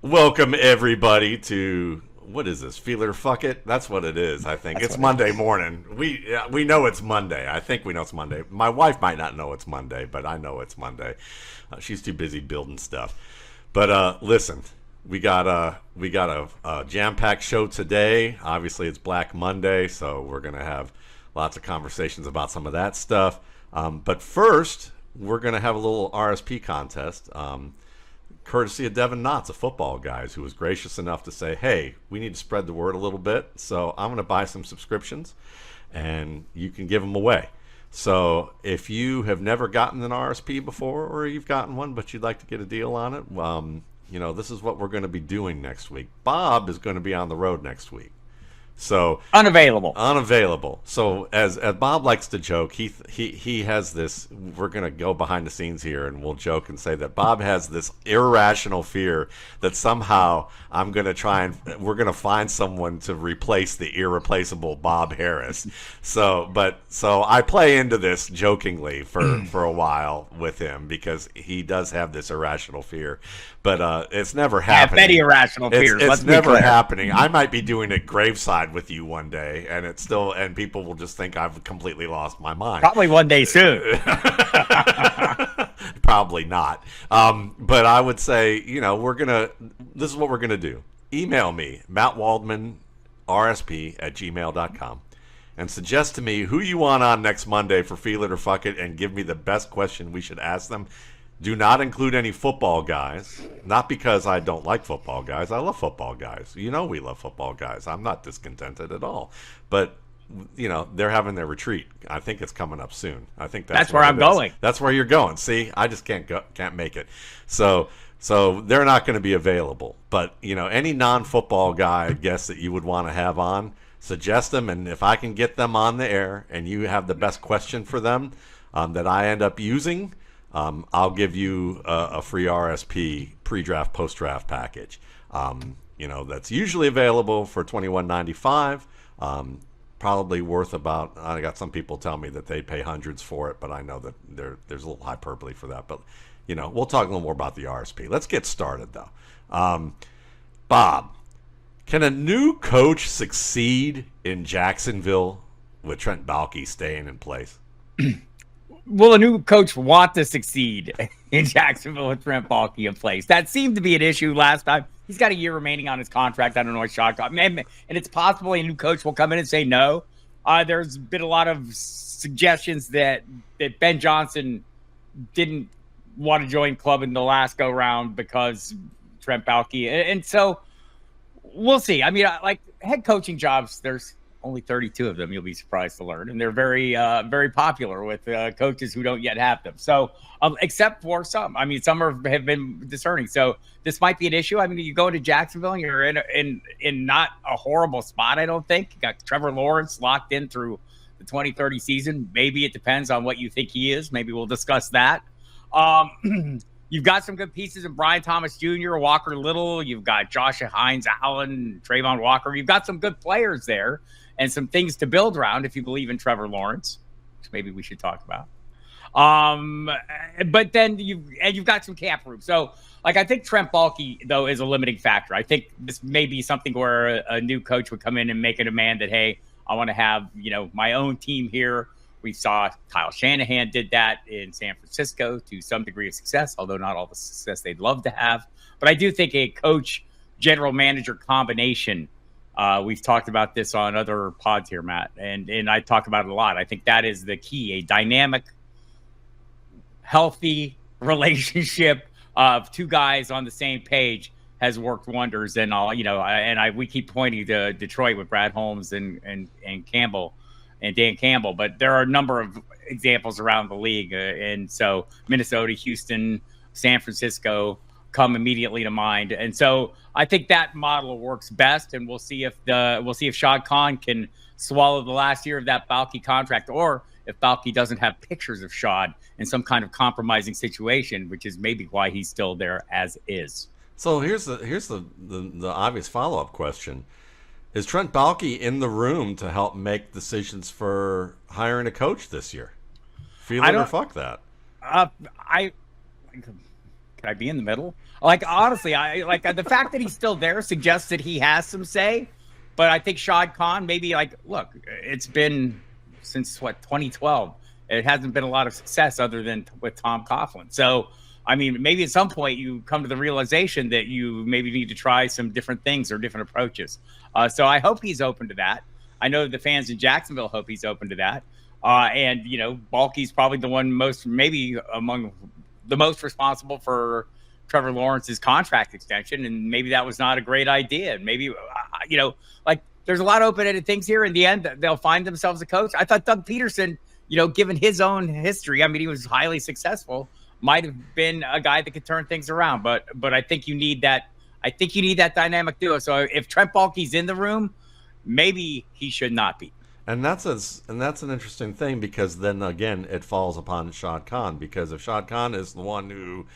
Welcome everybody to what is this? Feel it or fuck it? That's what it is. I think it's Monday morning. We know it's Monday. I think we know it's Monday. My wife might not know it's Monday, but I know it's Monday. She's too busy building stuff. But listen, we got a jam-packed show today. Obviously, it's Black Monday, so we're gonna have lots of conversations about some of that stuff. But first, we're gonna have a little RSP contest. Courtesy of Devin Knotts, a football guys, who was gracious enough to say, hey, we need to spread the word a little bit, so I'm going to buy some subscriptions, and you can give them away. So if you have never gotten an RSP before, or you've gotten one but you'd like to get a deal on it, this is what we're going to be doing next week. Bob is going to be on the road next week. So unavailable. So as Bob likes to joke, he has this. We're gonna go behind the scenes here, and we'll joke and say that Bob has this irrational fear that somehow we're gonna find someone to replace the irreplaceable Bob Harris. So I play into this jokingly for a while with him because he does have this irrational fear, but it's never happening. Many irrational fears. It's never happening. I might be doing it graveside with you one day, and people will just think I've completely lost my mind. Probably one day soon. Probably not. But I would say, this is what we're gonna do. Email me, Matt Waldman RSP @gmail.com, and suggest to me who you want on next Monday for Feel It or Fuck It, and give me the best question we should ask them. Do not include any football guys. Not because I don't like football guys. I love football guys. We love football guys. I'm not discontented at all. But, they're having their retreat. I think it's coming up soon. I think that's where I'm going. That's where you're going. See, I just can't make it. So they're not going to be available. But, any non-football guy guest that you would want to have on, suggest them. And if I can get them on the air and you have the best question for them that I end up using, I'll give you a free RSP pre-draft, post-draft package. That's usually available for $21.95. Probably worth about. I got some people tell me that they pay hundreds for it, but I know that there's a little hyperbole for that. But we'll talk a little more about the RSP. Let's get started though. Bob, can a new coach succeed in Jacksonville with Trent Baalke staying in place? Will a new coach want to succeed in Jacksonville with Trent Baalke in place? That seemed to be an issue last time. He's got a year remaining on his contract. I don't know what shot. And it's possible a new coach will come in and say no. There's been a lot of suggestions that Ben Johnson didn't want to join club in the last go round because Trent Baalke. And so we'll see. I mean, like head coaching jobs, there's only 32 of them, you'll be surprised to learn. And they're very, very popular with coaches who don't yet have them. So, except for some. I mean, some have been discerning. So this might be an issue. I mean, you go to Jacksonville and you're in not a horrible spot, I don't think. You got Trevor Lawrence locked in through the 2030 season. Maybe it depends on what you think he is. Maybe we'll discuss that. You've got some good pieces in Brian Thomas Jr., Walker Little. You've got Josh Hines, Allen, Trayvon Walker. You've got some good players there and some things to build around if you believe in Trevor Lawrence, which maybe we should talk about. But then you've got some cap room. So, I think Trent Baalke, though, is a limiting factor. I think this may be something where a new coach would come in and make a demand that, hey, I want to have, my own team here. We saw Kyle Shanahan did that in San Francisco to some degree of success, although not all the success they'd love to have. But I do think a coach, general manager combination, we've talked about this on other pods here, Matt, and I talk about it a lot. I think that is the key, a dynamic, healthy relationship of two guys on the same page has worked wonders. And we keep pointing to Detroit with Brad Holmes and Campbell and Dan Campbell, but there are a number of examples around the league. And so Minnesota, Houston, San Francisco come immediately to mind. And so I think that model works best. And we'll see if Shad Khan can swallow the last year of that Baalke contract, or if Baalke doesn't have pictures of Shad in some kind of compromising situation, which is maybe why he's still there as is. So here's the obvious follow-up question. Is Trent Baalke in the room to help make decisions for hiring a coach this year? Feel it or fuck that? Can I be in the middle? Like, honestly, I like the fact that he's still there suggests that he has some say. But I think Shad Khan, maybe like, look, it's been since 2012. It hasn't been a lot of success other than with Tom Coughlin. So, I mean, maybe at some point you come to the realization that you maybe need to try some different things or different approaches. So I hope he's open to that. I know the fans in Jacksonville hope he's open to that. And, you know, Baalke's probably the one maybe among the most responsible for Trevor Lawrence's contract extension. And maybe that was not a great idea. And maybe, you know, like there's a lot of open-ended things here. In the end, they'll find themselves a coach. I thought Doug Peterson, you know, given his own history, I mean, he was highly successful, might have been a guy that could turn things around. But I think you need that. I think you need that dynamic duo. So if Trent Baalke's in the room, maybe he should not be. And that's an interesting thing, because then again it falls upon Shad Khan, because if Shad Khan is the one who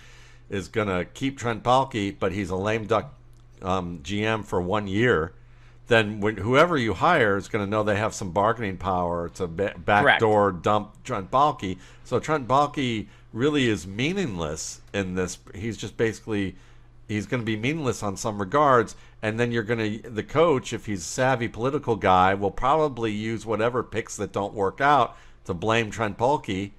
is going to keep Trent Baalke, but he's a lame duck GM for 1 year, then whoever you hire is going to know they have some bargaining power to backdoor dump Trent Baalke. So Trent Baalke really is meaningless in this. He's just basically, he's going to be meaningless on some regards. And then the coach, if he's a savvy political guy, will probably use whatever picks that don't work out to blame Trent Baalke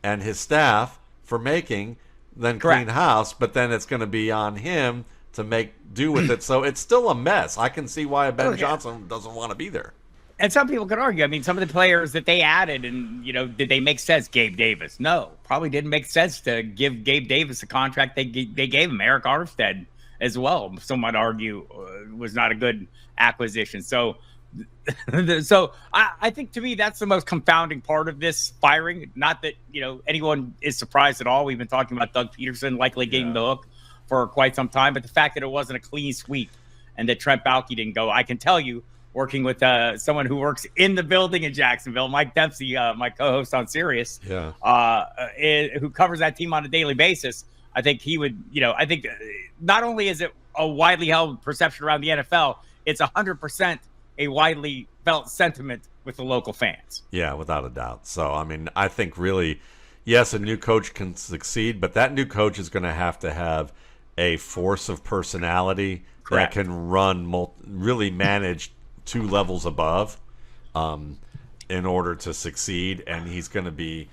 and his staff for making, then clean house. But then it's going to be on him to make do with it. So it's still a mess. I can see why Ben Johnson doesn't want to be there. And some people could argue, I mean, some of the players that they added, and, you know, did they make sense? Gabe Davis? No, probably didn't make sense to give Gabe Davis a contract they gave him. Eric Armstead as well, some might argue, was not a good acquisition. So I think, to me, that's the most confounding part of this firing. Not that, you know, anyone is surprised at all. We've been talking about Doug Peterson likely getting the hook for quite some time, but the fact that it wasn't a clean sweep and that Trent Baalke didn't go, I can tell you, working with someone who works in the building in Jacksonville, Mike Dempsey, my co-host on Sirius, who covers that team on a daily basis, I think he would, you know, I think not only is it a widely held perception around the NFL, it's 100% a widely felt sentiment with the local fans. Yeah, without a doubt. So, I mean, I think really, yes, a new coach can succeed, but that new coach is going to have a force of personality that can really manage 2 levels above in order to succeed. And he's going to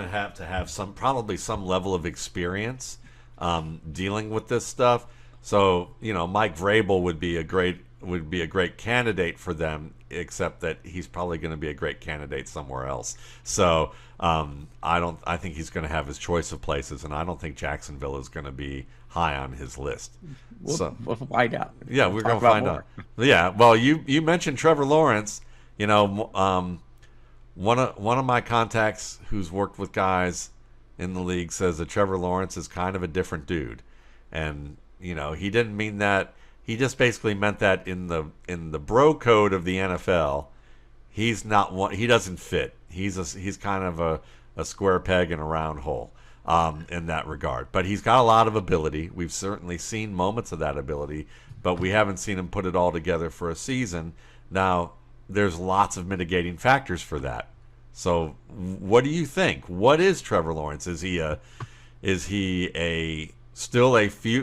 have probably some level of experience dealing with this stuff. So, you know, Mike Vrabel would be a great candidate for them, except that he's probably going to be a great candidate somewhere else. So I think he's going to have his choice of places, and I don't think Jacksonville is going to be high on his list. We'll find out. Yeah, we're going to find out. Yeah, well, you mentioned Trevor Lawrence. You know, one of my contacts who's worked with guys in the league says that Trevor Lawrence is kind of a different dude, and you know, he didn't mean that. He just basically meant that in the bro code of the NFL, he's not one. He doesn't fit. He's kind of a square peg in a round hole in that regard. But he's got a lot of ability. We've certainly seen moments of that ability, but we haven't seen him put it all together for a season. Now, there's lots of mitigating factors for that. So, what do you think? What is Trevor Lawrence? Is he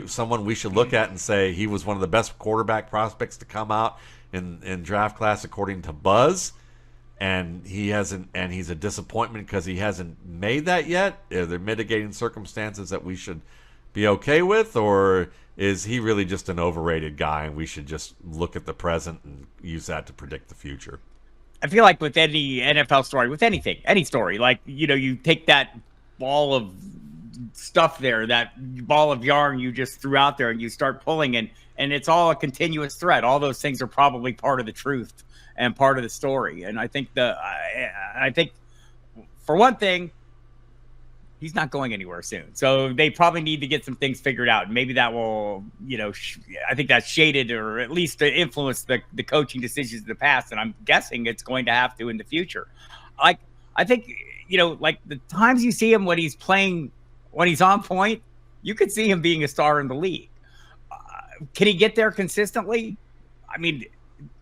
someone we should look at and say he was one of the best quarterback prospects to come out in draft class according to Buzz, and he's a disappointment because he hasn't made that yet? Are there mitigating circumstances that we should be okay with, or is he really just an overrated guy and we should just look at the present and use that to predict the future? I feel like with any NFL story, with any story, like, you know, you take that ball of stuff there, that ball of yarn you just threw out there, and you start pulling, and it's all a continuous thread. All those things are probably part of the truth and part of the story. And I think I think for one thing, he's not going anywhere soon. So they probably need to get some things figured out. Maybe that will, you know, I think that's shaded, or at least to influence the coaching decisions in the past. And I'm guessing it's going to have to in the future. Like, I think, you know, like the times you see him when he's playing, when he's on point, you could see him being a star in the league. Can he get there consistently? I mean,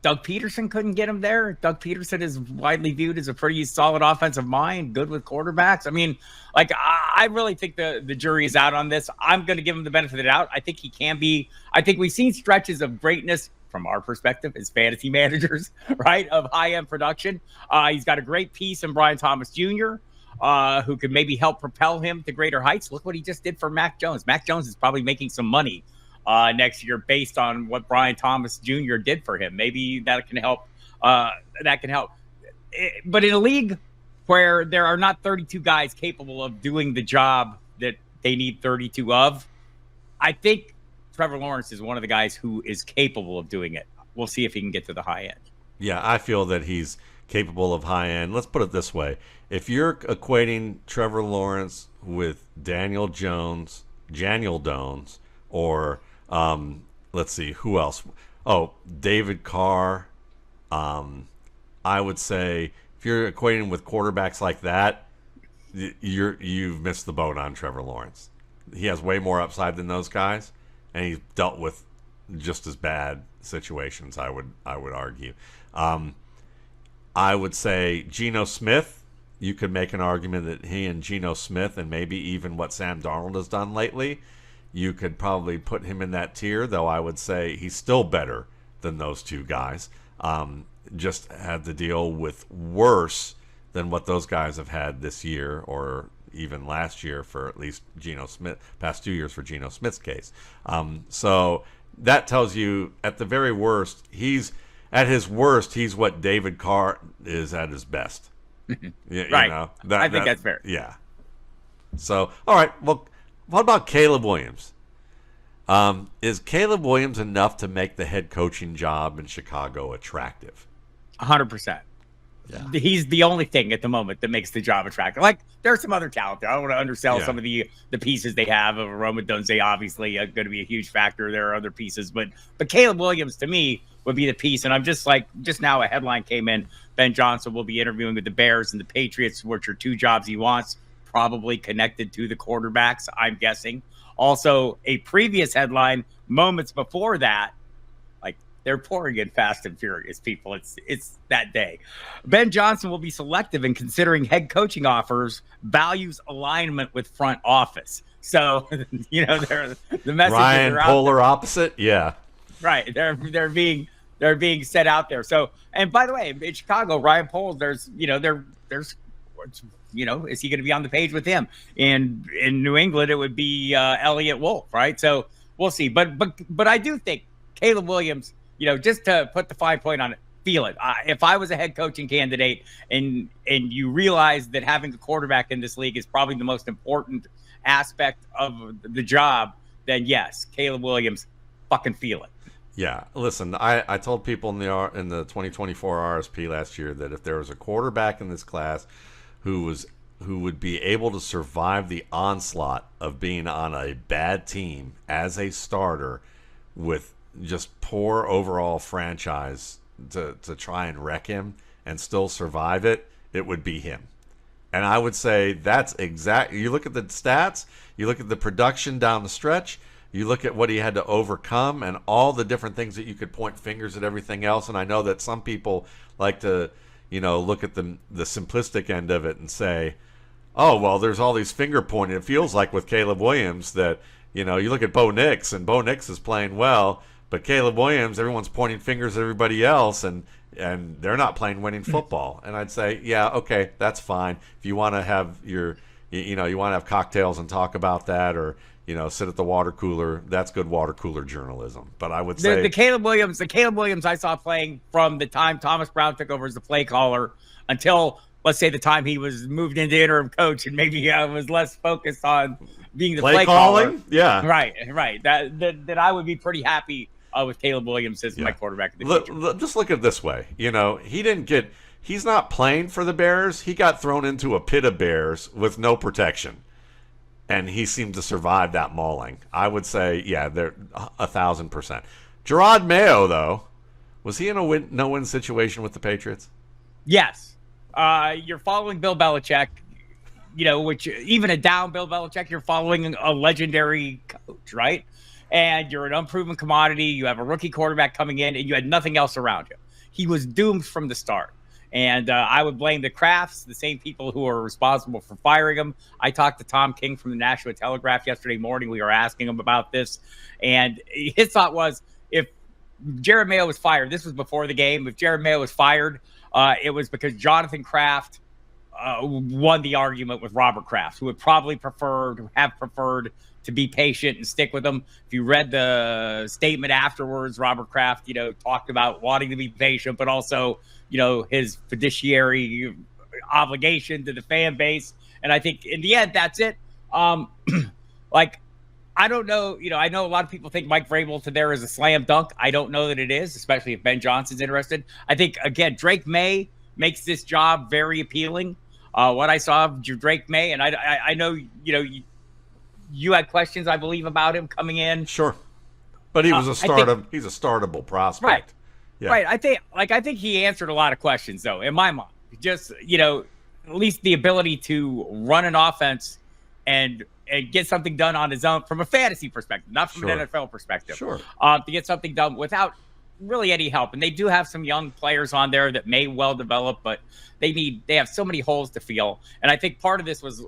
Doug Peterson couldn't get him there. Doug Peterson is widely viewed as a pretty solid offensive mind, good with quarterbacks. I mean, like, I really think the jury is out on this. I'm going to give him the benefit of the doubt. I think he can be. I think we've seen stretches of greatness from our perspective as fantasy managers, right, of high-end production. He's got a great piece in Brian Thomas Jr., who could maybe help propel him to greater heights. Look what he just did for Mac Jones. Mac Jones is probably making some money next year based on what Brian Thomas Jr. did for him. Maybe that can help. But in a league where there are not 32 guys capable of doing the job that they need 32 of, I think Trevor Lawrence is one of the guys who is capable of doing it. We'll see if he can get to the high end. Yeah, I feel that he's capable of high end. Let's put it this way. If you're equating Trevor Lawrence with Daniel Jones, or let's see, who else? Oh, David Carr. I would say if you're equating with quarterbacks like that, you've missed the boat on Trevor Lawrence. He has way more upside than those guys, and he's dealt with just as bad situations, I would argue. I would say Geno Smith. You could make an argument that he and Geno Smith, and maybe even what Sam Darnold has done lately, you could probably put him in that tier, though I would say he's still better than those two guys. Just had to deal with worse than what those guys have had this year, or even last year for at least Geno Smith, past 2 years for Geno Smith's case. So that tells you, at the very worst, at his worst, he's what David Carr is at his best. You right. know, I think that's fair. Yeah. So, all right. Well, what about Caleb Williams? Is Caleb Williams enough to make the head coaching job in Chicago attractive? 100%. Yeah. He's the only thing at the moment that makes the job attractive. Like, there's some other talent there. I don't want to undersell some of the pieces they have. Roma Dunze, obviously, going to be a huge factor. There are other pieces. But Caleb Williams, to me, would be the piece. And I'm just now a headline came in. Ben Johnson will be interviewing with the Bears and the Patriots, which are two jobs he wants, probably connected to the quarterbacks, I'm guessing. Also, a previous headline, moments before that, like, they're pouring in fast and furious, people. It's that day. Ben Johnson will be selective in considering head coaching offers, values alignment with front office. So, you know, they're the messages Ryan are out polar there. opposite, yeah. Right. They're being set out there. So, and by the way, in Chicago, Ryan Poles, there's is he going to be on the page with him? And in New England, it would be Elliott Wolf, right? So we'll see. But I do think Caleb Williams, just to put the fine point on it, feel it. If I was a head coaching candidate and you realize that having a quarterback in this league is probably the most important aspect of the job, then yes, Caleb Williams, fucking feel it. Yeah, listen, I told people in the 2024 RSP last year that if there was a quarterback in this class who would be able to survive the onslaught of being on a bad team as a starter with just poor overall franchise to try and wreck him and still survive it, it would be him. And I would say that's exactly, you look at the stats, you look at the production down the stretch, you look at what he had to overcome and all the different things that you could point fingers at everything else. And I know that some people like to, look at the simplistic end of it and say, oh, well, there's all these finger pointing. It feels like with Caleb Williams that, you look at Bo Nix and Bo Nix is playing well, but Caleb Williams, everyone's pointing fingers at everybody else and they're not playing winning football. And I'd say, yeah, okay, that's fine. If you want to have you want to have cocktails and talk about that, or sit at the water cooler, that's good water cooler journalism. But I would say the Caleb Williams I saw playing from the time Thomas Brown took over as the play caller until, let's say, the time he was moved into interim coach, and maybe I was less focused on being the play calling. Caller. Yeah, right. That I would be pretty happy with Caleb Williams as my quarterback in the future. Just look at it this way. He's not playing for the Bears. He got thrown into a pit of bears with no protection. And he seemed to survive that mauling. I would say, yeah, they're 1,000%. Gerard Mayo, though, was he in a no-win situation with the Patriots? Yes. You're following Bill Belichick, which even a down Bill Belichick, you're following a legendary coach, right? and you're an unproven commodity. You have a rookie quarterback coming in, and you had nothing else around you. He was doomed from the start. And I would blame the Crafts, the same people who are responsible for firing him. I talked to Tom King from the Nashua Telegraph yesterday morning. We were asking him about this. And his thought was, if Jared Mayo was fired, this was before the game, if Jared Mayo was fired, it was because Jonathan Kraft won the argument with Robert Kraft, who would probably have preferred to be patient and stick with him. If you read the statement afterwards, Robert Kraft, talked about wanting to be patient, but also, his fiduciary obligation to the fan base. And I think in the end, that's it. I don't know. I know a lot of people think Mike Vrabel to there is a slam dunk. I don't know that it is, especially if Ben Johnson's interested. I think, again, Drake Maye makes this job very appealing. What I saw of Drake Maye, and I know, you had questions, I believe, about him coming in. Sure. But he was he's a startable prospect. Right. Yeah. Right. I think he answered a lot of questions, though, in my mind. Just, at least the ability to run an offense and get something done on his own from a fantasy perspective, not from an NFL perspective. Sure. To get something done without really any help. And they do have some young players on there that may well develop, but they have so many holes to fill. And I think part of this was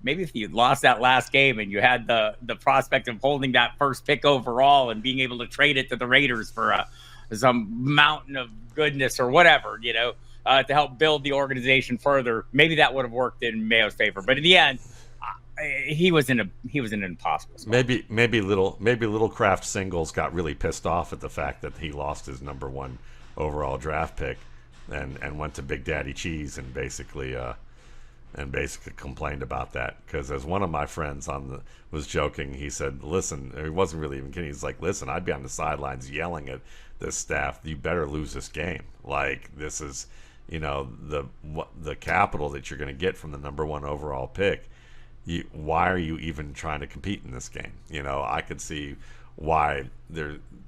maybe if you lost that last game and you had the prospect of holding that first pick overall and being able to trade it to the Raiders for some mountain of goodness or whatever, to help build the organization further, maybe that would have worked in Mayo's favor. But in the end, he was in an impossible spot. Maybe little Kraft Singles got really pissed off at the fact that he lost his number 1 overall draft pick and went to Big Daddy Cheese and basically complained about that, because as one of my friends was joking, he said, listen, he wasn't really even kidding. He's like, listen, I'd be on the sidelines yelling at this staff, you better lose this game. Like, this is, the capital that you're going to get from the number 1 overall pick. Why are you even trying to compete in this game? I could see why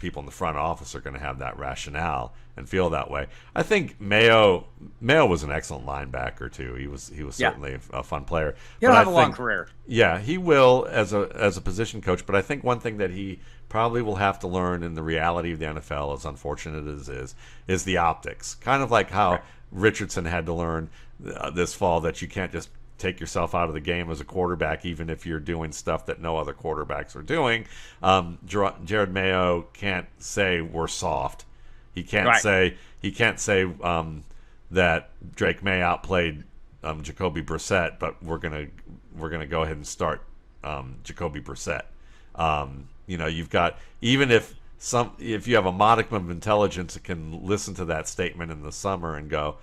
people in the front office are going to have that rationale and feel that way. I think Mayo was an excellent linebacker too. He was certainly a fun player. He'll have a long career. Yeah, he will as a position coach. But I think one thing that he probably will have to learn in the reality of the NFL, as unfortunate as it is the optics. Kind of like how Richardson had to learn this fall that you can't just take yourself out of the game as a quarterback, even if you're doing stuff that no other quarterbacks are doing. Jared Mayo can't say we're soft. He can't say that Drake Maye outplayed Jacoby Brissett, but we're gonna go ahead and start Jacoby Brissett. You've got, even if you have a modicum of intelligence that can listen to that statement in the summer and go,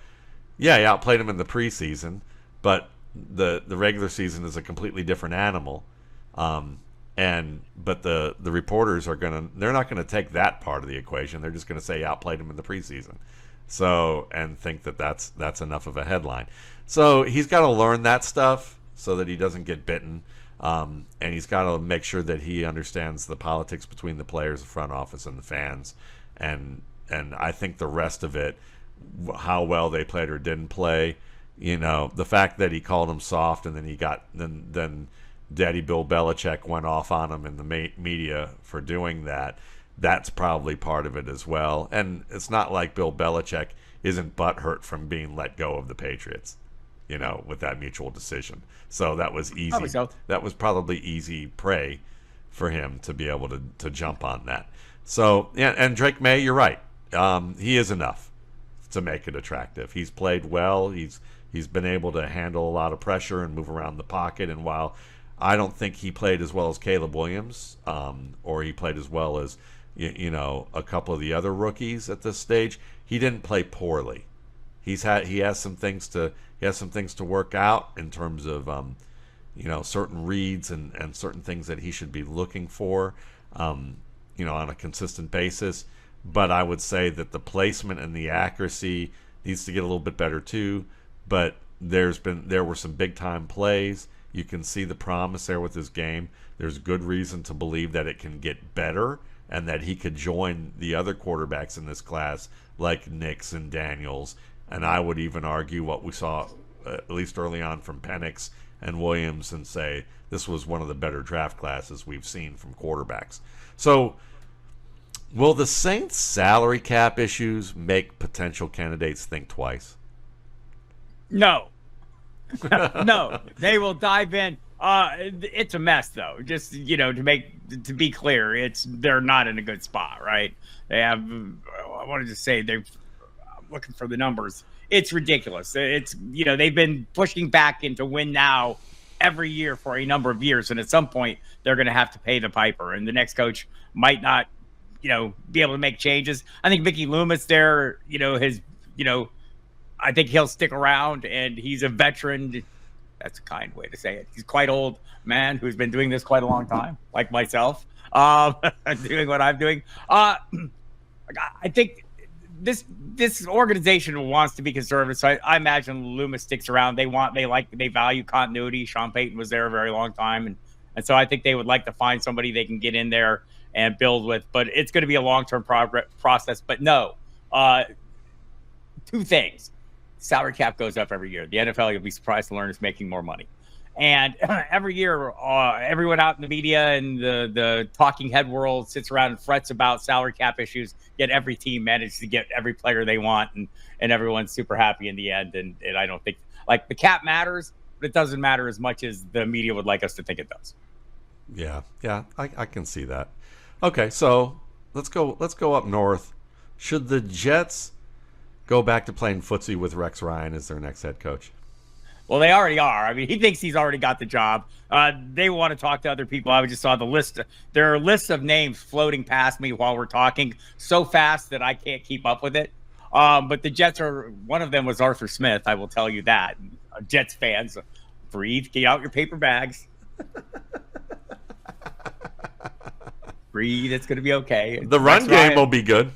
yeah, he outplayed him in the preseason, but the regular season is a completely different animal. But the reporters they're not gonna take that part of the equation. They're just gonna say he outplayed him in the preseason. So, and think that that's enough of a headline. So he's got to learn that stuff so that he doesn't get bitten. And he's got to make sure that he understands the politics between the players, the front office, and the fans. And I think the rest of it, how well they played or didn't play, the fact that he called him soft, and then then Daddy Bill Belichick went off on him in the media for doing that. That's probably part of it as well. And it's not like Bill Belichick isn't butthurt from being let go of the Patriots, with that mutual decision. So that was easy. Probably so. That was probably easy prey for him to be able to jump on that. So, yeah, and Drake Maye, you're right. He is enough to make it attractive. He's played well. He's been able to handle a lot of pressure and move around the pocket. And while I don't think he played as well as Caleb Williams, or he played as well as a couple of the other rookies at this stage, he didn't play poorly. He has some things to work out in terms of certain reads and certain things that he should be looking for on a consistent basis. But I would say that the placement and the accuracy needs to get a little bit better too. But there were some big time plays. You can see the promise there with his game. There's good reason to believe that it can get better and that he could join the other quarterbacks in this class like Nix and Daniels. And I would even argue what we saw, at least early on, from Penix and Williams and say this was one of the better draft classes we've seen from quarterbacks. So will the Saints' salary cap issues make potential candidates think twice? No. No. They will dive in. It's a mess, though. Just, to be clear, they're not in a good spot, right? They have, I wanted to say, I'm looking for the numbers. It's ridiculous. It's, they've been pushing back into win now every year for a number of years. And at some point, they're going to have to pay the piper. And the next coach might not, be able to make changes. I think Mickey Loomis there, I think he'll stick around, and he's a veteran. That's a kind way to say it. He's quite old man who's been doing this quite a long time, like myself, doing what I'm doing. I think this organization wants to be conservative. So I imagine Loomis sticks around. They value continuity. Sean Payton was there a very long time. And so I think they would like to find somebody they can get in there and build with, but it's going to be a long-term process. But no, two things. Salary cap goes up every year. The NFL, you'll be surprised to learn, is making more money. And every year, everyone out in the media and the talking head world sits around and frets about salary cap issues, yet every team managed to get every player they want, and everyone's super happy in the end. And I don't think, the cap matters, but it doesn't matter as much as the media would like us to think it does. Yeah, I can see that. Okay, so let's go up north. Should the Jets go back to playing footsie with Rex Ryan as their next head coach? Well, they already are. I mean, he thinks he's already got the job. They want to talk to other people. I just saw the list. There are lists of names floating past me while we're talking so fast that I can't keep up with it. But the Jets one of them was Arthur Smith. I will tell you that. Jets fans, breathe. Get out your paper bags. Breathe. It's going to be okay. The run game will be good.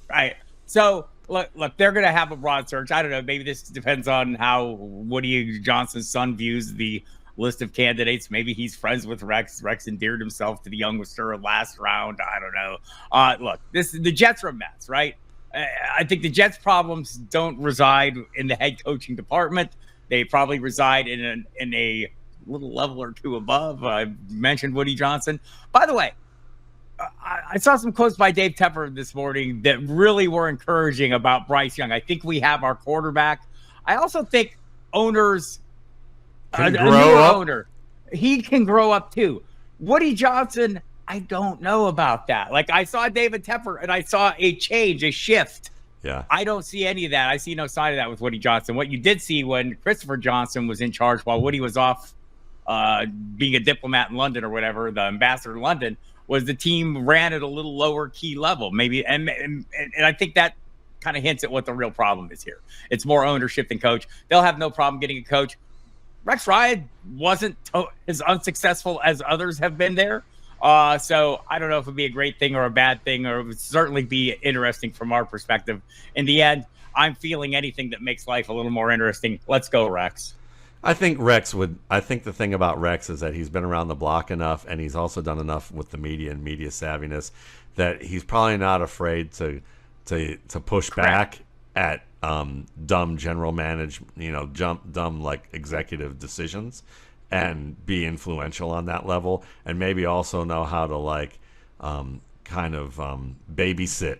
Right. So, Look, they're going to have a broad search. I don't know. Maybe this depends on how Woody Johnson's son views the list of candidates. Maybe he's friends with Rex. Rex endeared himself to the youngster last round. I don't know. The Jets are a mess, right? I think the Jets' problems don't reside in the head coaching department. They probably reside in a little level or two above. I mentioned Woody Johnson. By the way, I saw some quotes by Dave Tepper this morning that really were encouraging about Bryce Young. I think we have our quarterback. I also think owners, a newer owner, he can grow up too. Woody Johnson, I don't know about that. I saw David Tepper and I saw a change, a shift. Yeah. I don't see any of that. I see no sign of that with Woody Johnson. What you did see when Christopher Johnson was in charge while Woody was off being a diplomat in London or whatever, the ambassador in London, was the team ran at a little lower key level, maybe. And I think that kind of hints at what the real problem is here. It's more ownership than coach. They'll have no problem getting a coach. Rex Ryan wasn't as unsuccessful as others have been there. So I don't know if it'd be a great thing or a bad thing, or it would certainly be interesting from our perspective. In the end, I'm feeling anything that makes life a little more interesting. Let's go, Rex. I think the thing about Rex is that he's been around the block enough, and he's also done enough with the media and media savviness that he's probably not afraid to push back at dumb general dumb executive decisions, and be influential on that level, and maybe also know how to babysit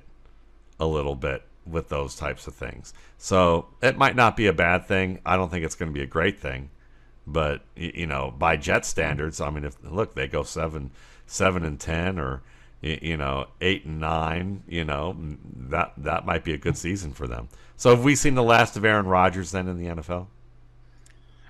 a little bit with those types of things. So it might not be a bad thing. I don't think it's going to be a great thing, but by Jet standards, I mean, if they go 7-10 or 8-9, that might be a good season for them. So have we seen the last of Aaron Rodgers then in the NFL?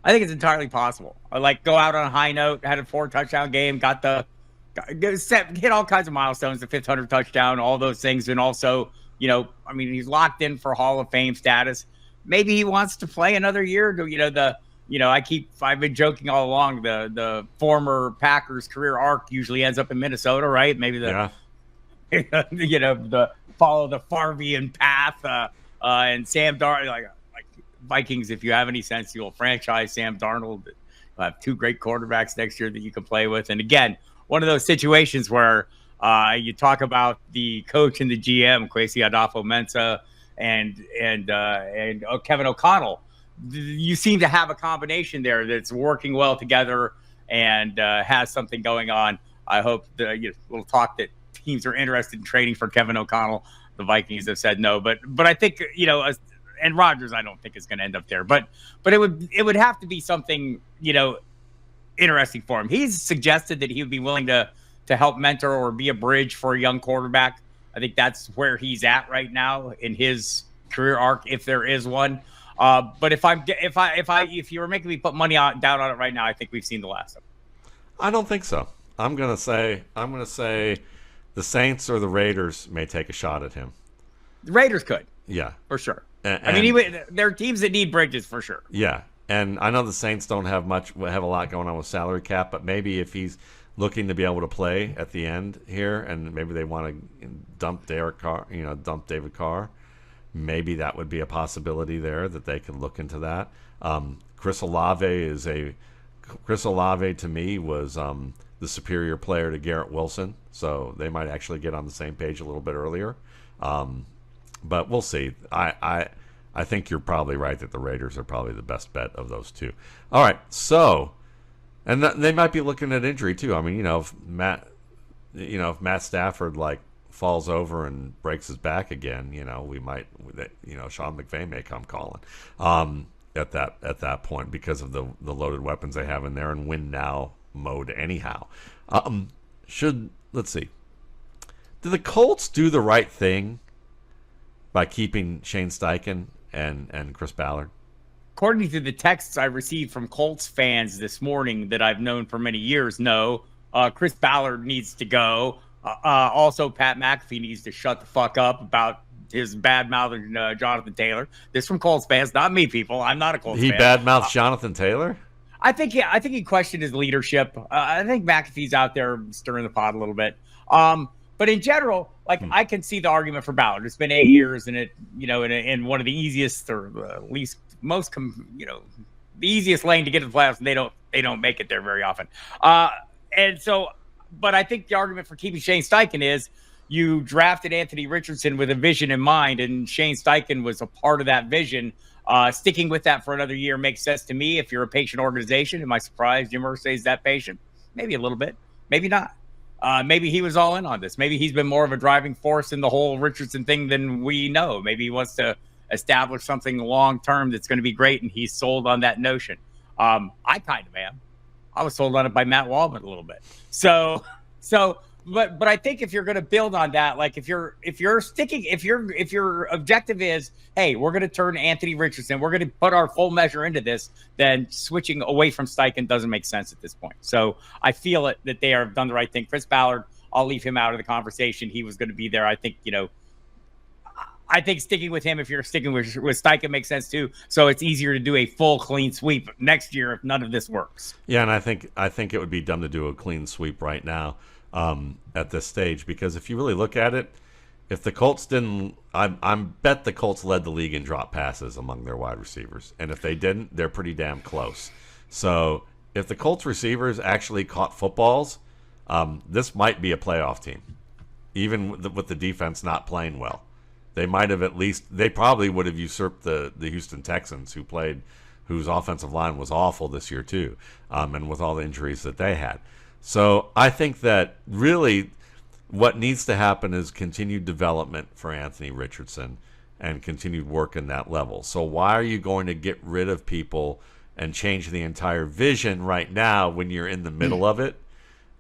I think it's entirely possible. Go out on a high note, had a 4-touchdown game, hit all kinds of milestones, the 500 touchdown, all those things, and also, he's locked in for Hall of Fame status. Maybe he wants to play another year. I've been joking all along. The former Packers career arc usually ends up in Minnesota, right? Maybe the follow the Farvian path. And Sam Darnold, like Vikings, if you have any sense, you'll franchise Sam Darnold. You'll have 2 great quarterbacks next year that you can play with. And again, one of those situations where you talk about the coach and the GM, Kwesi Adolfo-Mensah, and Kevin O'Connell. you seem to have a combination there that's working well together and has something going on. I hope the little talk that teams are interested in trading for Kevin O'Connell. The Vikings have said no, but I think and Rodgers I don't think is going to end up there, but it would have to be something interesting for him. He's suggested that he would be willing to help mentor or be a bridge for a young quarterback. I think that's where he's at right now in his career arc, if there is one. But if you were making me put money down on it right now, I think we've seen the last of it. I don't think so. I'm gonna say the Saints or the Raiders may take a shot at him. The Raiders could, yeah, for sure. There are teams that need bridges for sure. Yeah, and I know the Saints don't have a lot going on with salary cap, but maybe if he's looking to be able to play at the end here, and maybe they want to dump David Carr, maybe that would be a possibility there that they could look into that. Chris Olave to me was the superior player to Garrett Wilson, so they might actually get on the same page a little bit earlier. But we'll see. I think you're probably right that the Raiders are probably the best bet of those two. All right, so they might be looking at injury too. I mean, if Matt Stafford falls over and breaks his back again, we might, Sean McVay may come calling at that point because of the loaded weapons they have in there and win now mode anyhow. Let's see. Did the Colts do the right thing by keeping Shane Steichen and Chris Ballard? According to the texts I received from Colts fans this morning that I've known for many years, no. Chris Ballard needs to go. Also, Pat McAfee needs to shut the fuck up about his bad-mouthing Jonathan Taylor. This from Colts fans, not me, people. I'm not a Colts fan. He bad-mouthed Jonathan Taylor? I think he questioned his leadership. I think McAfee's out there stirring the pot a little bit. But in general, I can see the argument for Ballard. It's been 8 years, and in one of the easiest or least most the easiest lane to get to the playoffs, and they don't make it there very often. But I think the argument for keeping Shane Steichen is you drafted Anthony Richardson with a vision in mind, and Shane Steichen was a part of that vision. Sticking with that for another year makes sense to me if you're a patient organization. Am I surprised Jim Irsay is that patient? Maybe a little bit. Maybe not. Maybe he was all in on this. Maybe he's been more of a driving force in the whole Richardson thing than we know. Maybe he wants to establish something long-term that's going to be great, and he's sold on that notion. I kind of am. I was sold on it by Matt Waldman a little bit. But I think if you're going to build on that, if your objective is, hey, we're going to turn Anthony Richardson, we're going to put our full measure into this, then switching away from Steichen doesn't make sense at this point. So I feel that they have done the right thing. Chris Ballard, I'll leave him out of the conversation. He was going to be there. I think, I think sticking with him, if you're sticking with Steichen, makes sense too. So it's easier to do a full clean sweep next year if none of this works. Yeah, and I think it would be dumb to do a clean sweep right now. At this stage, because if you really look at it, if the Colts didn't, I bet the Colts led the league in drop passes among their wide receivers, and if they didn't, they're pretty damn close. So if the Colts receivers actually caught footballs, this might be a playoff team, even with the defense not playing well. They might have they probably would have usurped the Houston Texans, whose offensive line was awful this year too, and with all the injuries that they had. So I think that really what needs to happen is continued development for Anthony Richardson and continued work in that level. So why are you going to get rid of people and change the entire vision right now when you're in the middle of it?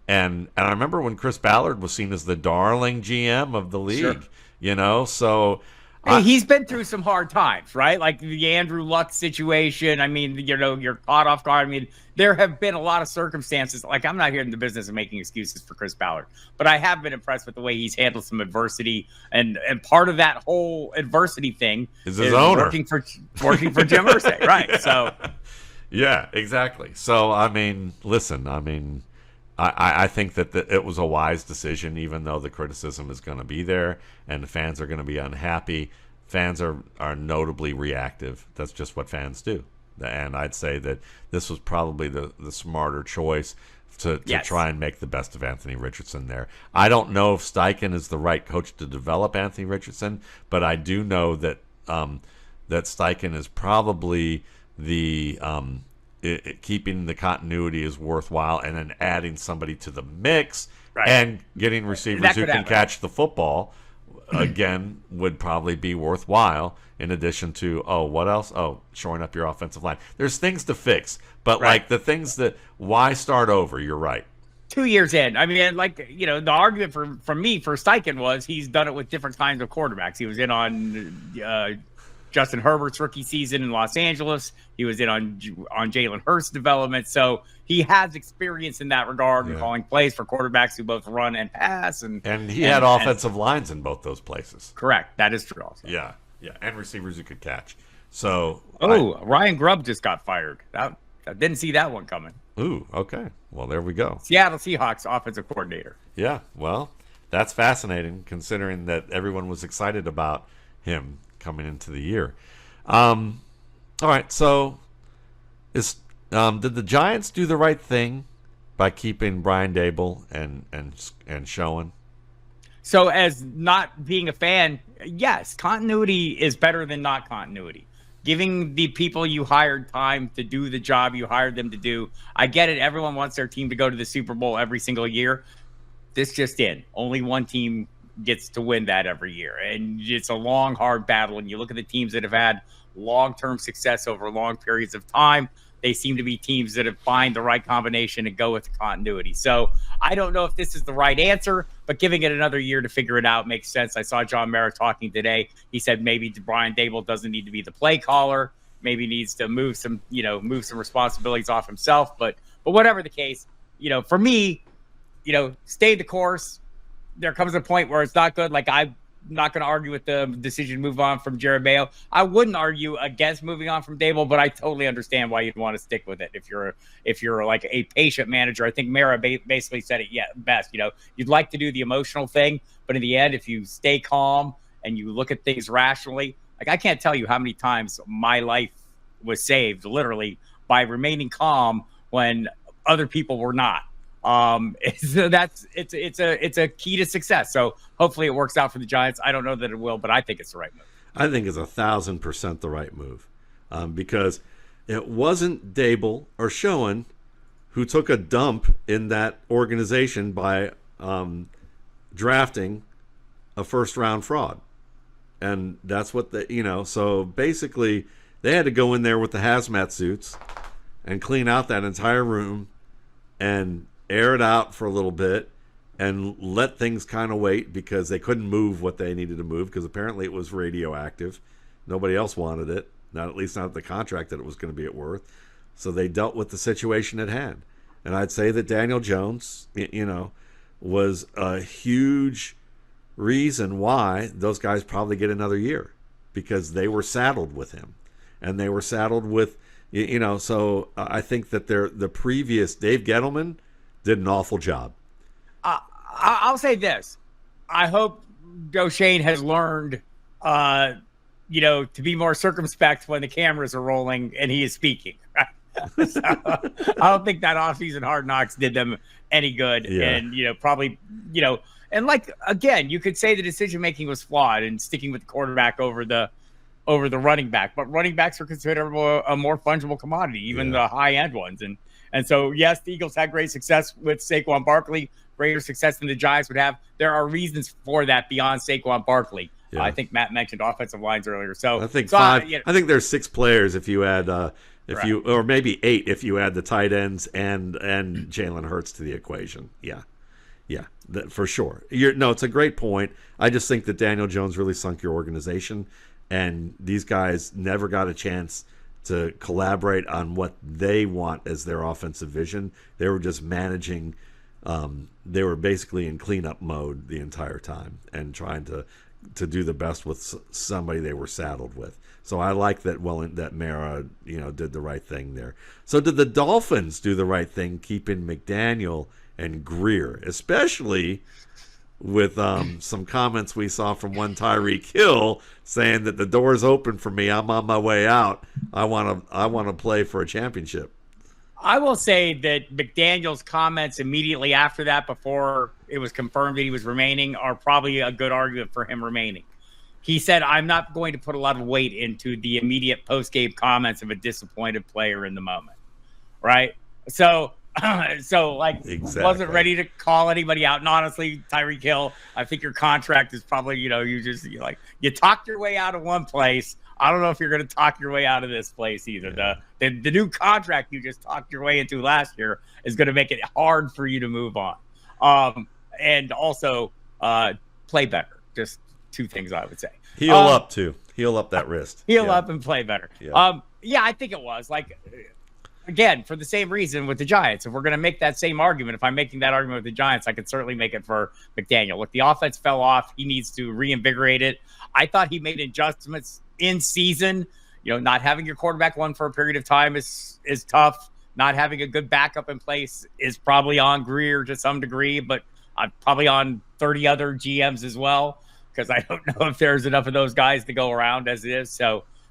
And I remember when Chris Ballard was seen as the darling GM of the league, sure. So he's been through some hard times, right? Like the Andrew Luck situation. I mean, you're caught off guard. I mean, there have been a lot of circumstances. I'm not here in the business of making excuses for Chris Ballard, but I have been impressed with the way he's handled some adversity. And part of that whole adversity thing is his owner working for Jim Irsay, right? Yeah. So, yeah, exactly. So, I mean, listen, I think that it was a wise decision, even though the criticism is going to be there and the fans are going to be unhappy. Fans are notably reactive. That's just what fans do. And I'd say that this was probably the smarter choice to try and make the best of Anthony Richardson there. I don't know if Steichen is the right coach to develop Anthony Richardson, but I do know that that Steichen is probably the keeping the continuity is worthwhile, and then adding somebody to the mix and getting receivers who can catch the football again would probably be worthwhile. In addition to what else? Shoring up your offensive line. There's things to fix, but like the things that why start over? You're right. 2 years in, I mean, like, you know, the argument for me for Stechen was he's done it with different kinds of quarterbacks. He was in on Justin Herbert's rookie season in Los Angeles. He was in on Jalen Hurts' development. So he has experience in that regard and calling plays for quarterbacks who both run and pass. And he had offensive lines in both those places. Correct. That is true also. Yeah. And receivers who could catch. So Ryan Grubb just got fired. I didn't see that one coming. Ooh, okay. Well, there we go. Seattle Seahawks offensive coordinator. Yeah, well, that's fascinating considering that everyone was excited about him coming into the year. All right, so did the Giants do the right thing by keeping Brian Daboll and Shoen? So as not being a fan, yes, continuity is better than not continuity. Giving the people you hired time to do the job you hired them to do. I get it. Everyone wants their team to go to the Super Bowl every single year. This just in. Only one team gets to win that every year. And it's a long, hard battle. And you look at the teams that have had long-term success over long periods of time, they seem to be teams that have find the right combination and go with the continuity. So I don't know if this is the right answer, but giving it another year to figure it out makes sense. I saw John Mara talking today. He said maybe Brian Daboll doesn't need to be the play caller, maybe needs to move some responsibilities off himself. But whatever the case, for me, stay the course. There comes a point where it's not good. Like I'm not going to argue with the decision to move on from Jared Mayo. I wouldn't argue against moving on from Daboll, but I totally understand why you'd want to stick with it if you're like a patient manager. I think Mara basically said it best. You'd like to do the emotional thing, but in the end, if you stay calm and you look at things rationally, like I can't tell you how many times my life was saved literally by remaining calm when other people were not. It's a key to success. So hopefully it works out for the Giants. I don't know that it will, but I think it's the right move. I think it's 1,000% the right move, because it wasn't Daboll or Shoen who took a dump in that organization by drafting a first-round fraud, and that's what So basically, they had to go in there with the hazmat suits and clean out that entire room and air it out for a little bit and let things kind of wait because they couldn't move what they needed to move because apparently it was radioactive. Nobody else wanted it, at least not the contract that it was going to be at worth. So they dealt with the situation at hand. And I'd say that Daniel Jones, was a huge reason why those guys probably get another year because they were saddled with him and they were saddled with, so I think that the previous Dave Gettleman did an awful job. I'll say this. I hope Shoen has learned, to be more circumspect when the cameras are rolling and he is speaking. So, I don't think that offseason Hard Knocks did them any good. Yeah. And, probably, and like, again, you could say the decision-making was flawed and sticking with the quarterback over the running back. But running backs are considered a more fungible commodity, even the high-end ones. And so, yes, the Eagles had great success with Saquon Barkley, greater success than the Giants would have. There are reasons for that beyond Saquon Barkley. Yeah. I think Matt mentioned offensive lines earlier. So I think five. I think there's 6 players if you add, or maybe 8 if you add the tight ends and Jalen Hurts to the equation. Yeah, for sure. It's a great point. I just think that Daniel Jones really sunk your organization, and these guys never got a chance to collaborate on what they want as their offensive vision. They were just managing. They were basically in cleanup mode the entire time and trying to do the best with somebody they were saddled with. So I like that. That Mara, did the right thing there. So did the Dolphins do the right thing, keeping McDaniel and Grier, especially with some comments we saw from one Tyreek Hill saying that the door's open for me. I'm on my way out. I want to play for a championship. I will say that McDaniel's comments immediately after that, before it was confirmed that he was remaining, are probably a good argument for him remaining. he said, I'm not going to put a lot of weight into the immediate post-game comments of a disappointed player in the moment. Right? So Exactly. wasn't ready to call anybody out. And honestly, Tyreek Hill, I think your contract is probably, you talked your way out of one place. I don't know if you're going to talk your way out of this place either. Yeah. The new contract you just talked your way into last year is going to make it hard for you to move on. And also play better. Just two things I would say. Heal up too. Heal up that wrist. Heal up and play better. Yeah. I think it was again, for the same reason with the Giants. If we're going to make that same argument, if I'm making that argument with the Giants, I could certainly make it for McDaniel. Look, the offense fell off. He needs to reinvigorate it. I thought he made adjustments in season. Not having your quarterback one for a period of time is tough. Not having a good backup in place is probably on Grier to some degree, but probably on 30 other GMs as well, because I don't know if there's enough of those guys to go around as it is.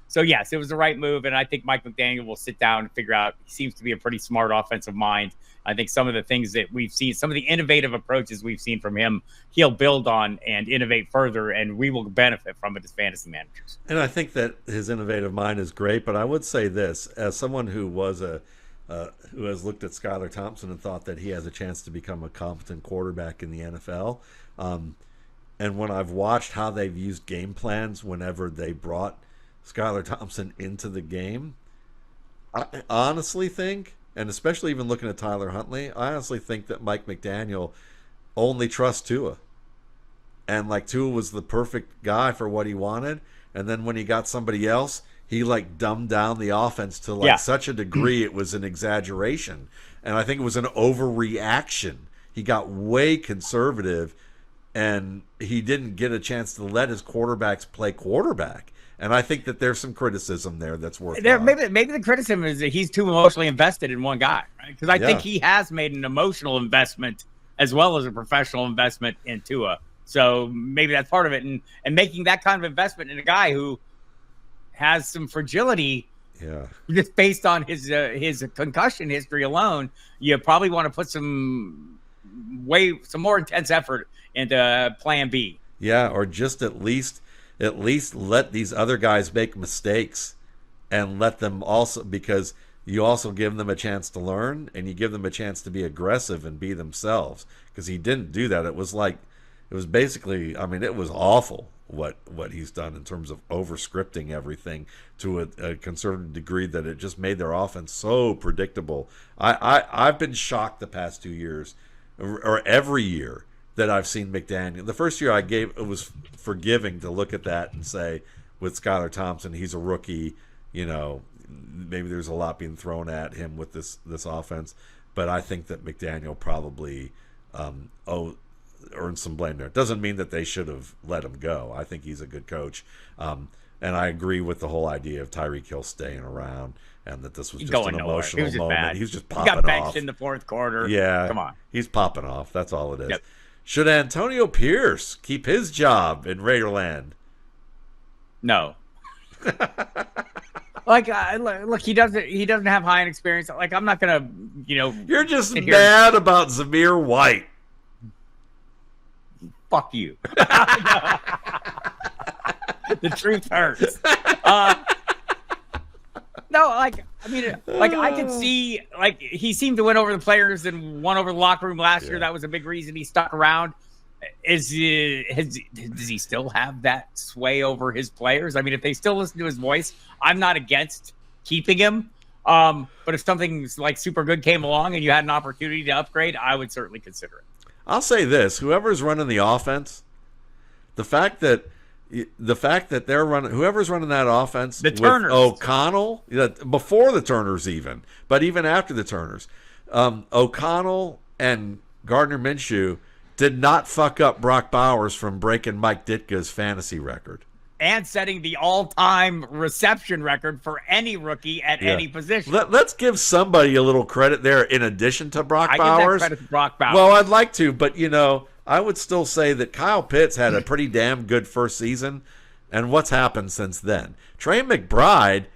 So yes, it was the right move, and I think Mike McDaniel will sit down and figure out. He seems to be a pretty smart offensive mind. I think some of the things that we've seen, some of the innovative approaches we've seen from him, he'll build on and innovate further, and we will benefit from it as fantasy managers. And I think that his innovative mind is great, but I would say this, as someone who was who has looked at Skylar Thompson and thought that he has a chance to become a competent quarterback in the NFL, and when I've watched how they've used game plans whenever they brought Skylar Thompson into the game, I honestly think, and especially even looking at Tyler Huntley, I honestly think that Mike McDaniel only trusts Tua. And Tua was the perfect guy for what he wanted. And then when he got somebody else, he dumbed down the offense to such a degree it was an exaggeration. And I think it was an overreaction. He got way conservative, and he didn't get a chance to let his quarterbacks play quarterback. And I think that there's some criticism there that's worth it. Maybe the criticism is that he's too emotionally invested in one guy, right? Because I think he has made an emotional investment as well as a professional investment in Tua. So maybe that's part of it. And making that kind of investment in a guy who has some fragility, just based on his concussion history alone, you probably want to put some more intense effort into Plan B. Yeah, or just at least let these other guys make mistakes and let them also, because you also give them a chance to learn and you give them a chance to be aggressive and be themselves, because he didn't do that. It was basically, it was awful what he's done in terms of over scripting everything to a concerted degree that it just made their offense so predictable. I've been shocked the past 2 years, or every year, that I've seen McDaniel. The first year it was forgiving to look at that and say, with Skylar Thompson, he's a rookie, maybe there's a lot being thrown at him with this offense. But I think that McDaniel probably earned some blame there. It doesn't mean that they should have let him go. I think he's a good coach. And I agree with the whole idea of Tyreek Hill staying around, and that this was just an emotional moment. He was just popping off. He got benched in the fourth quarter. Yeah. Come on. He's popping off. That's all it is. Yep. Should Antonio Pierce keep his job in Raiderland? No. Look, he doesn't have high end experience. I'm not gonna, You're just mad about Zamir White. Fuck you. The truth hurts. No, I could see, he seemed to win over the players and won over the locker room last year. That was a big reason he stuck around. Does he still have that sway over his players? If they still listen to his voice, I'm not against keeping him. But if something super good came along and you had an opportunity to upgrade, I would certainly consider it. I'll say this: whoever's running the offense, the fact that they're running, whoever's running that offense, the Turners, with O'Connell, before the Turners even, but even after the Turners, O'Connell and Gardner Minshew did not fuck up Brock Bowers from breaking Mike Ditka's fantasy record and setting the all-time reception record for any rookie at any position. Let's give somebody a little credit there in addition to Brock Bowers. I give that credit to Brock Bowers. Well, I'd like to, but I would still say that Kyle Pitts had a pretty damn good first season, and what's happened since then? Trey McBride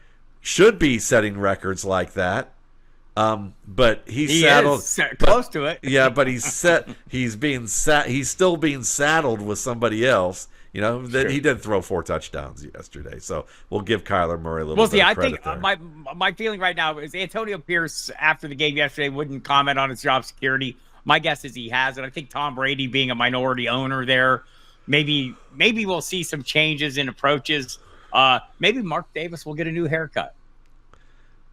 should be setting records like that, but he's saddled close to it. Yeah, but he's still being saddled with somebody else. You know, that he did throw 4 touchdowns yesterday, so we'll give Kyler Murray a little bit of credit there. I think my feeling right now is Antonio Pierce, after the game yesterday, wouldn't comment on his job security. My guess is he has it. I think Tom Brady, being a minority owner there, maybe we'll see some changes in approaches. Maybe Mark Davis will get a new haircut.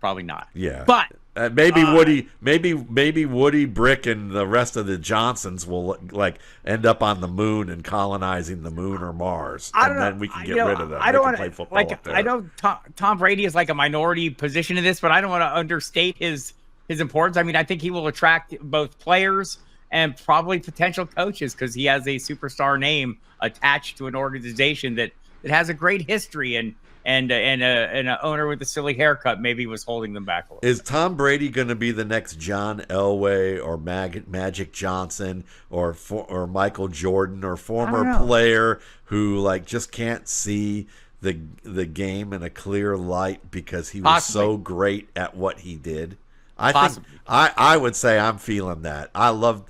Probably not. Yeah, but maybe Woody Brick and the rest of the Johnsons will like end up on the moon and colonizing the moon or Mars, and then we can get rid of them. I don't want to play like. up there. I know Tom Brady is like a minority position in this, but I don't want to understate his importance. I mean, I think he will attract both players and probably potential coaches because he has a superstar name attached to an organization that has a great history and an owner with a silly haircut maybe was holding them back a little. Is Tom Brady going to be the next John Elway or Magic Johnson or Michael Jordan or former player who like just can't see the game in a clear light because he was so great at what he did? I would say I'm feeling that. I love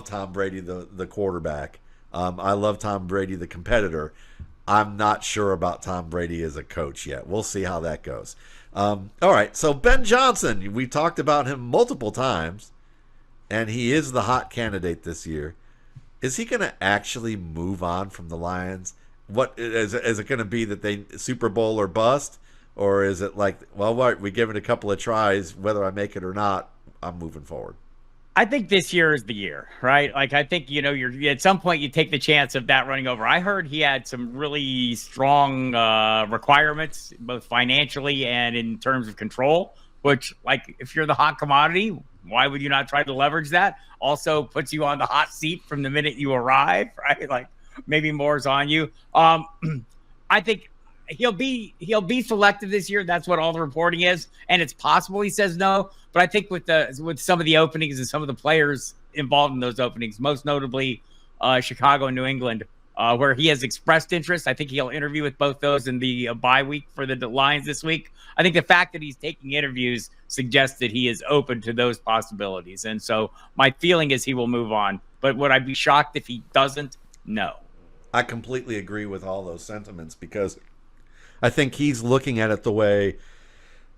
Tom Brady the quarterback. I love Tom Brady the competitor. I'm not sure about Tom Brady as a coach yet. We'll see how that goes. All right, so Ben Johnson, we talked about him multiple times, and he is the hot candidate this year. Is he going to actually move on from the Lions? What is it going to be that they Super Bowl or bust, or is it like, well, what, we give it a couple of tries, whether I make it or not, I'm moving forward? I think this year is the year, right? Like, I think, you're at some point you take the chance of that running over. I heard he had some really strong requirements, both financially and in terms of control, which, like, if you're the hot commodity, why would you not try to leverage that? Also puts you on the hot seat from the minute you arrive, right? Like, maybe more's on you. I think he'll be selective this year. That's what all the reporting is, and it's possible he says no. But I think with some of the openings and some of the players involved in those openings, most notably Chicago and New England, where he has expressed interest, I think he'll interview with both those in the bye week for the Lions this week. I think the fact that he's taking interviews suggests that he is open to those possibilities. And so my feeling is he will move on. But would I be shocked if he doesn't? No. I completely agree with all those sentiments because I think he's looking at it the way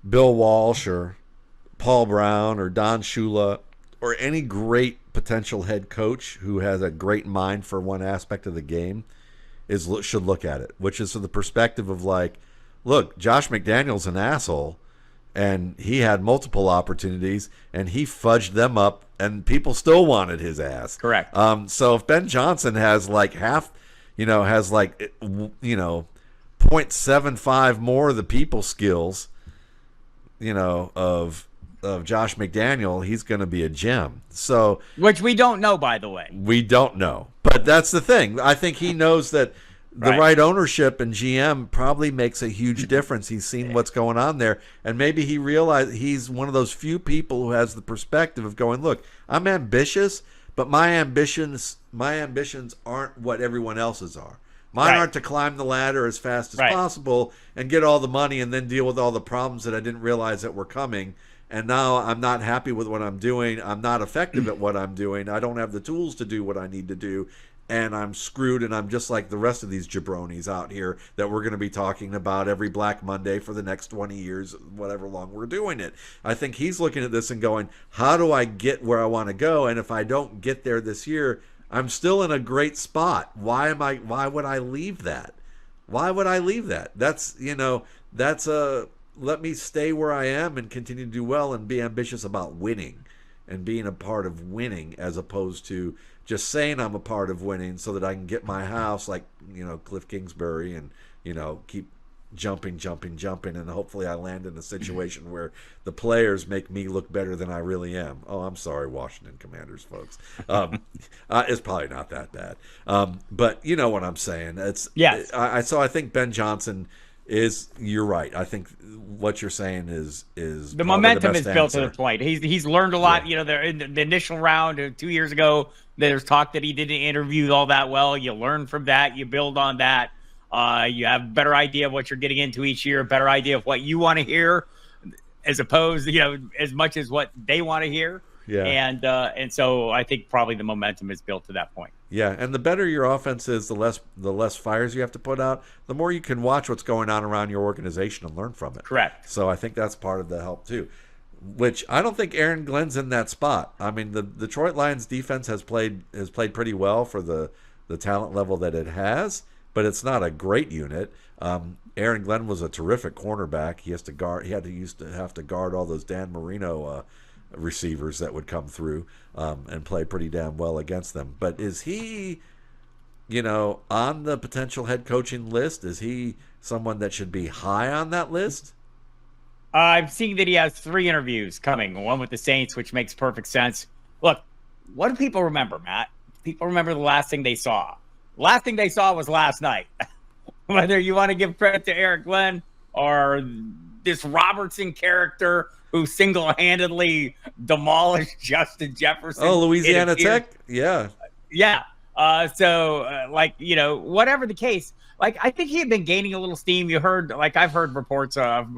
Bill Walsh or Paul Brown or Don Shula or any great potential head coach who has a great mind for one aspect of the game should look at it, which is from the perspective of like, look, Josh McDaniel's an asshole and he had multiple opportunities and he fudged them up and people still wanted his ass. Correct. So if Ben Johnson has like half, has like, 0.75 more of the people skills, of Josh McDaniel, he's going to be a gem. So, which we don't know, by the way. We don't know. But that's the thing. I think he knows that the right ownership and GM probably makes a huge difference. He's seen what's going on there. And maybe he realized he's one of those few people who has the perspective of going, look, I'm ambitious, but my ambitions aren't what everyone else's are. Mine aren't to climb the ladder as fast as possible and get all the money and then deal with all the problems that I didn't realize that were coming. And now I'm not happy with what I'm doing. I'm not effective at what I'm doing. I don't have the tools to do what I need to do. And I'm screwed, and I'm just like the rest of these jabronis out here that we're going to be talking about every Black Monday for the next 20 years, whatever long we're doing it. I think he's looking at this and going, how do I get where I want to go? And if I don't get there this year, I'm still in a great spot. Why would I leave that? Why would I leave that? Let me stay where I am and continue to do well and be ambitious about winning and being a part of winning as opposed to just saying I'm a part of winning so that I can get my house like, Cliff Kingsbury and, keep jumping, and hopefully I land in a situation where the players make me look better than I really am. Oh, I'm sorry, Washington Commanders, folks. It's probably not that bad. But you know what I'm saying. So I think Ben Johnson you're right. I think what you're saying is the momentum is built to the point. He's learned a lot. In the initial round 2 years ago, there's talk that he didn't interview all that well. You learn from that. You build on that. You have a better idea of what you're getting into each year, a better idea of what you want to hear, as opposed, as much as what they want to hear. Yeah. And so I think probably the momentum is built to that point. Yeah, and the better your offense is, the less fires you have to put out, the more you can watch what's going on around your organization and learn from it. Correct. So I think that's part of the help too. Which I don't think Aaron Glenn's in that spot. I mean, the Detroit Lions defense has played pretty well for the talent level that it has, but it's not a great unit. Aaron Glenn was a terrific cornerback. He used to have to guard all those Dan Marino receivers that would come through and play pretty damn well against them. But is he, on the potential head coaching list? Is he someone that should be high on that list? I'm seeing that he has 3 interviews coming, one with the Saints, which makes perfect sense. Look, what do people remember, Matt? People remember the last thing they saw. The last thing they saw was last night. Whether you want to give credit to Eric Glenn or this Robertson character who single-handedly demolished Justin Jefferson. Oh, Louisiana Tech? Yeah. Yeah. Whatever the case, I think he had been gaining a little steam. I've heard reports of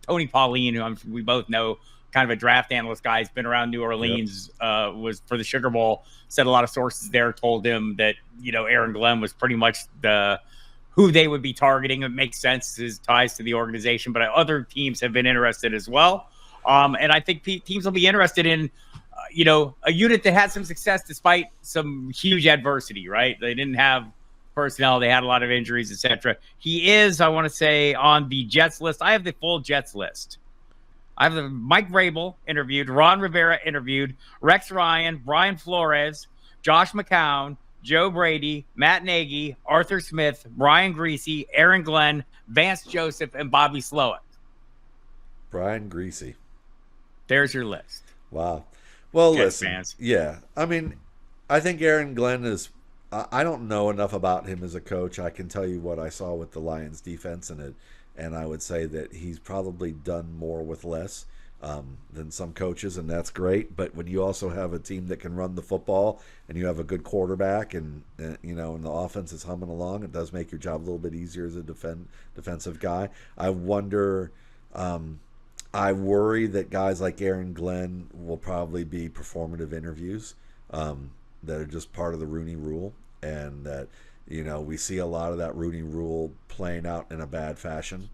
Tony Pauline, who we both know, kind of a draft analyst guy, has been around New Orleans, was for the Sugar Bowl, said a lot of sources there told him that, Aaron Glenn was pretty much who they would be targeting. It makes sense, his ties to the organization, but other teams have been interested as well. And I think teams will be interested in, a unit that had some success despite some huge adversity, right? They didn't have personnel. They had a lot of injuries, etc. He is, I want to say, on the Jets list. I have the full Jets list. I have the Mike Vrabel interviewed, Ron Rivera interviewed, Rex Ryan, Brian Flores, Josh McCown, Joe Brady, Matt Nagy, Arthur Smith, Brian Greasy, Aaron Glenn, Vance Joseph, and Bobby Slowick. Brian Greasy. There's your list. Wow. Well, Jets listen. fans. Yeah. I mean, I think Aaron Glenn is... I don't know enough about him as a coach. I can tell you what I saw with the Lions defense in it, and I would say that he's probably done more with less than some coaches, and that's great. But when you also have a team that can run the football and you have a good quarterback and and the offense is humming along, it does make your job a little bit easier as a defensive guy. I wonder... I worry that guys like Aaron Glenn will probably be performative interviews that are just part of the Rooney Rule, and that we see a lot of that Rooney Rule playing out in a bad fashion.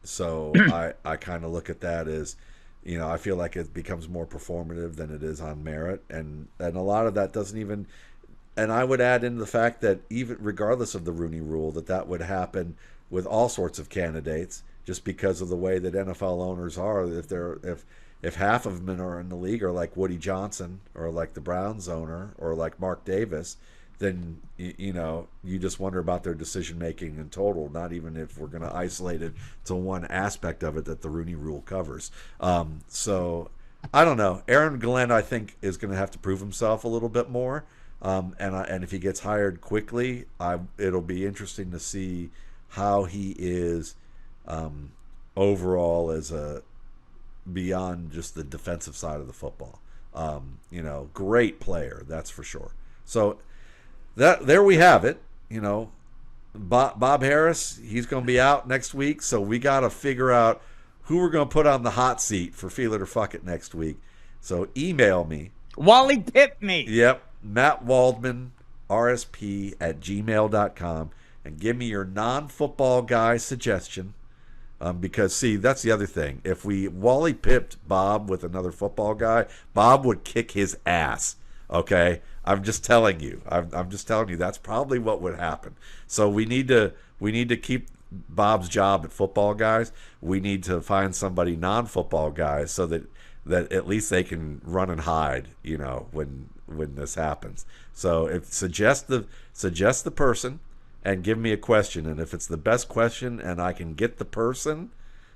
So I kind of look at that as, I feel like it becomes more performative than it is on merit, and a lot of that doesn't even. And I would add in the fact that even regardless of the Rooney Rule, that would happen with all sorts of candidates, just because of the way that NFL owners are. If half of them are in the league are like Woody Johnson or like the Browns owner or like Mark Davis, then you just wonder about their decision making in total. Not even if we're going to isolate it to one aspect of it that the Rooney Rule covers. So I don't know. Aaron Glenn, I think, is going to have to prove himself a little bit more. And if he gets hired quickly, it'll be interesting to see how he is overall as a beyond just the defensive side of the football. Great player, that's for sure. So there we have it. Bob Harris, he's going to be out next week, so we got to figure out who we're going to put on the hot seat for Feel It or Fuck It next week. So email me. Wally Pip me. Yep, Matt Waldman RSP at gmail.com, and give me your non-football guy suggestion. Because, see, that's the other thing. If we Wally pipped Bob with another football guy, Bob would kick his ass, okay? I'm just telling you. I'm just telling you that's probably what would happen. So we need to keep Bob's job at football guys. We need to find somebody non-football guys so that at least they can run and hide, when this happens. So suggest the person. And give me a question, and if it's the best question, and I can get the person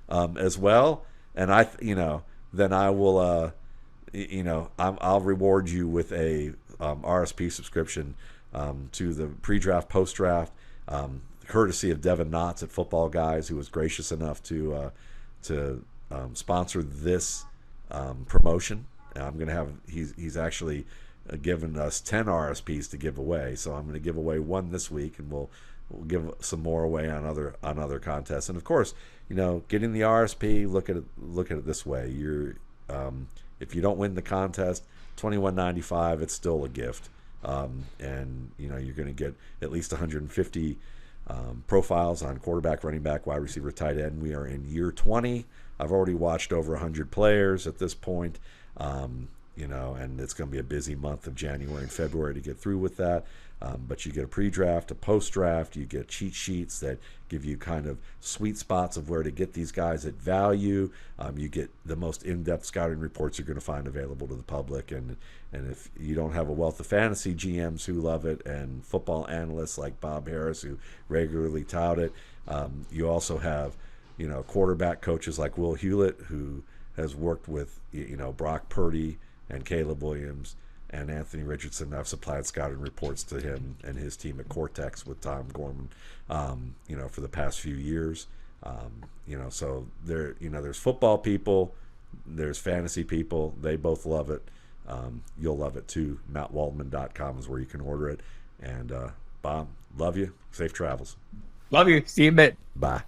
as well, and then I will, I'll reward you with a RSP subscription to the pre-draft, post-draft, courtesy of Devin Knotts at Football Guys, who was gracious enough to sponsor this promotion. I'm going to have he's actually given us 10 RSPs to give away, so I'm going to give away one this week, and we'll give some more away on other contests. And of course, getting the RSP, look at it this way: If you don't win the contest, $21.95. It's still a gift, and you're going to get at least 150 profiles on quarterback, running back, wide receiver, tight end. We are in year 20. I've already watched over 100 players at this point. And it's going to be a busy month of January and February to get through with that. But you get a pre-draft, a post-draft, you get cheat sheets that give you kind of sweet spots of where to get these guys at value. You get the most in-depth scouting reports you're going to find available to the public. And if you don't have a wealth of fantasy GMs who love it and football analysts like Bob Harris who regularly tout it, you also have, quarterback coaches like Will Hewlett who has worked with, Brock Purdy and Caleb Williams and Anthony Richardson. I've supplied scouting reports to him and his team at Cortex with Tom Gorman, for the past few years. So there's football people, there's fantasy people. They both love it. You'll love it too. MattWaldman.com is where you can order it. And Bob, love you. Safe travels. Love you. See you in a bit. Bye.